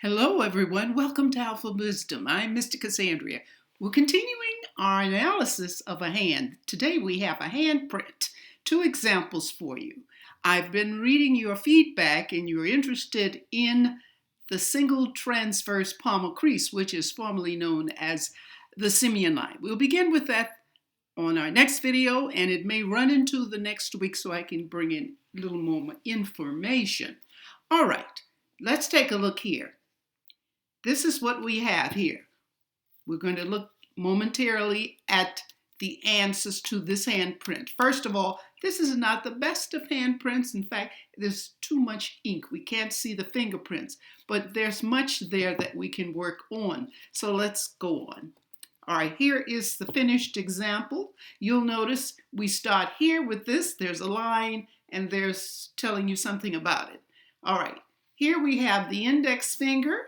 Hello, everyone. Welcome to Alphawisdom. I'm Mystic Cassandria. We're continuing our analysis of a hand. Today we have a handprint. Two examples for you. I've been reading your feedback and you're interested in the single transverse palmar crease, which is formerly known as the simian line. We'll begin with that on our next video, and it may run into the next week so I can bring in a little more information. All right, let's take a look here. This is what we have here. We're going to look momentarily at the answers to this handprint. First of all, this is not the best of handprints. In fact, there's too much ink. We can't see the fingerprints, but there's much there that we can work on. So let's go on. All right, here is the finished example. You'll notice we start here with this. There's a line and there's telling you something about it. All right, here we have the index finger.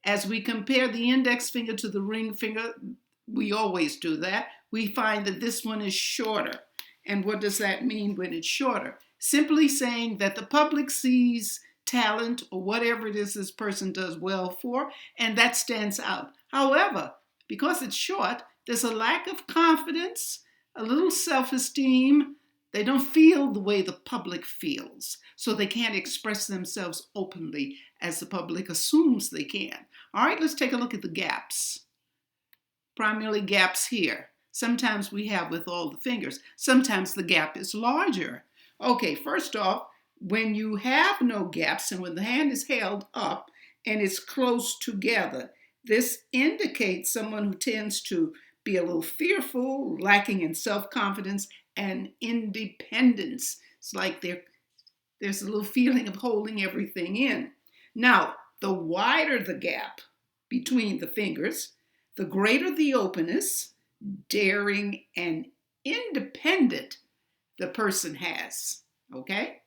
As we compare the index finger to the ring finger, we always do that, we find that this one is shorter. And what does that mean when it's shorter? Simply saying that the public sees talent or whatever it is this person does well for, and that stands out. However, because it's short, there's a lack of confidence, a little self-esteem. They don't feel the way the public feels, so they can't express themselves openly as the public assumes they can. All right, let's take a look at the gaps. Primarily gaps here. Sometimes we have with all the fingers. Sometimes the gap is larger. Okay, first off, when you have no gaps and when the hand is held up and it's close together, this indicates someone who tends to be a little fearful, lacking in self-confidence and independence. It's like there's a little feeling of holding everything in. Now, the wider the gap between the fingers, the greater the openness, daring, and independent the person has. Okay?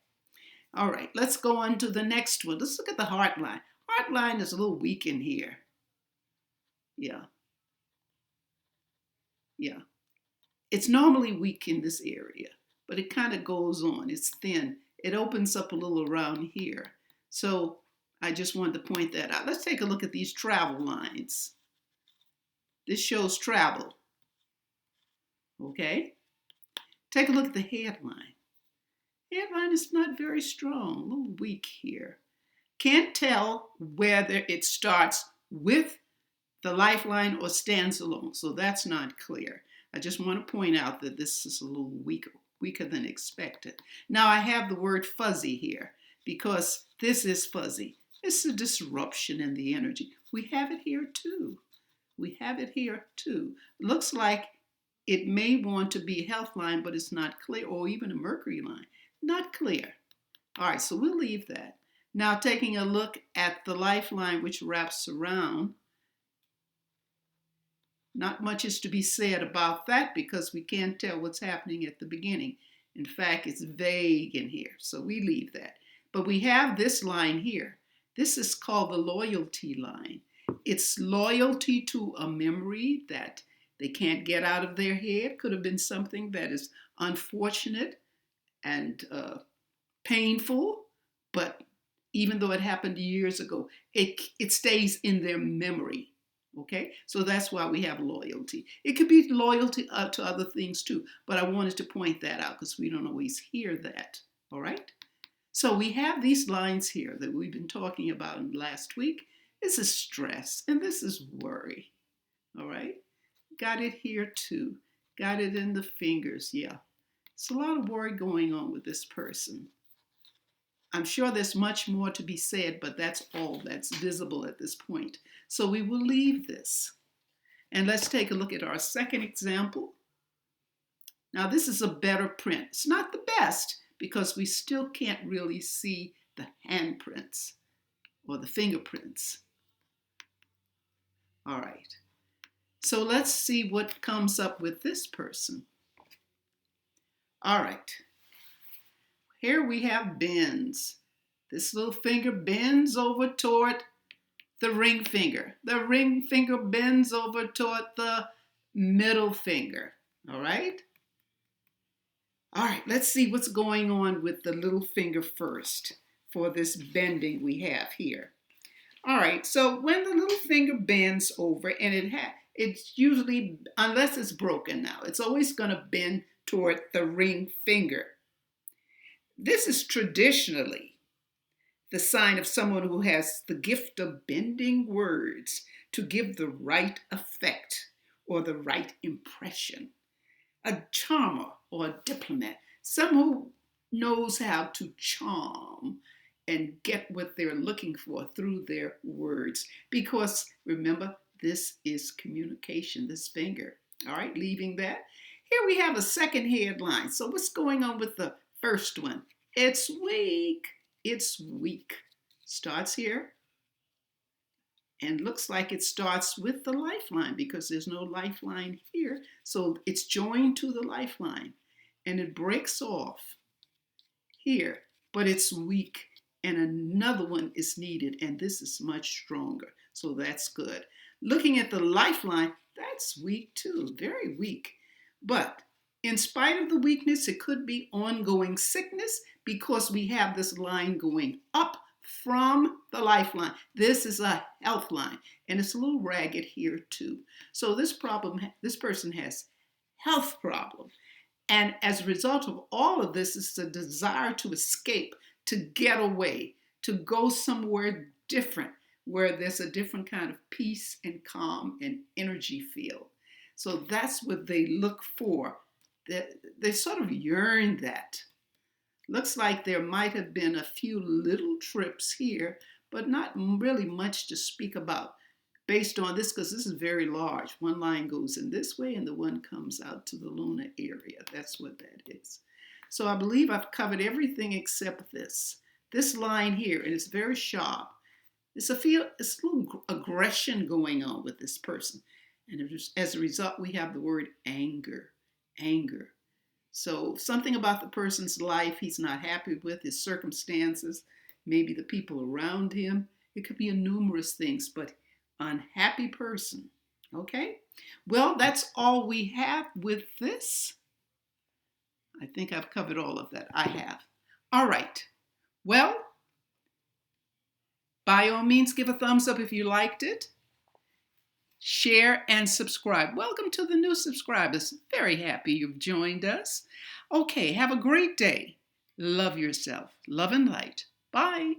All right, let's go on to the next one. Let's look at the heart line. Heart line is a little weak in here. Yeah. It's normally weak in this area, but it kind of goes on. It's thin. It opens up a little around here. So I just wanted to point that out. Let's take a look at these travel lines. This shows travel. Okay? Take a look at the headline. Headline is not very strong, a little weak here. Can't tell whether it starts with the lifeline or stands alone, so that's not clear. I just want to point out that this is a little weaker than expected. Now I have the word fuzzy here because this is fuzzy. It's a disruption in the energy. We have it here too. Looks like it may want to be a health line, but it's not clear, or even a mercury line. Not clear. All right, so we'll leave that. Now taking a look at the lifeline which wraps around. Not much is to be said about that because we can't tell what's happening at the beginning. In fact, it's vague in here, so we leave that. But we have this line here. This is called the loyalty line. It's loyalty to a memory that they can't get out of their head. Could have been something that is unfortunate and painful, but even though it happened years ago, it stays in their memory. Okay, so that's why we have loyalty. It could be loyalty to other things too, but I wanted to point that out because we don't always hear that. All right, so we have these lines here that we've been talking about last week. This is stress and this is worry. All right, got it here too. Got it in the fingers. Yeah, it's a lot of worry going on with this person. I'm sure there's much more to be said, but that's all that's visible at this point. So we will leave this. And let's take a look at our second example. Now this is a better print. It's not the best because we still can't really see the handprints or the fingerprints. All right. So let's see what comes up with this person. All right. Here we have bends. This little finger bends over toward the ring finger. The ring finger bends over toward the middle finger. All right? All right, let's see what's going on with the little finger first for this bending we have here. All right, so when the little finger bends over, and it's usually, unless it's broken now, it's always going to bend toward the ring finger. This is traditionally the sign of someone who has the gift of bending words to give the right effect or the right impression. A charmer or a diplomat, someone who knows how to charm and get what they're looking for through their words. Because remember, this is communication, this finger. All right, leaving that. Here we have a second headline. So what's going on with the first one? It's weak. It's weak. Starts here and looks like it starts with the lifeline because there's no lifeline here. So it's joined to the lifeline and it breaks off here, but it's weak and another one is needed, and this is much stronger. So that's good. Looking at the lifeline, that's weak too, very weak. But in spite of the weakness, it could be ongoing sickness because we have this line going up from the lifeline. This is a health line, and it's a little ragged here too. So this person has health problem. And as a result of all of this, it's a desire to escape, to get away, to go somewhere different, where there's a different kind of peace and calm and energy feel. So that's what they look for. They sort of yearn that. Looks like there might have been a few little trips here, but not really much to speak about based on this, because this is very large. One line goes in this way and the one comes out to the lunar area. That's what that is. So I believe I've covered everything except this. This line here, and it's very sharp. It's a little aggression going on with this person. And as a result, we have the word anger. Anger. So something about the person's life he's not happy with, his circumstances, maybe the people around him. It could be numerous things, but unhappy person. Okay? Well, that's all we have with this. I think I've covered all of that. I have. All right. Well, by all means, give a thumbs up if you liked it. Share and subscribe. Welcome to the new subscribers. Very happy you've joined us. Okay, have a great day. Love yourself. Love and light. Bye.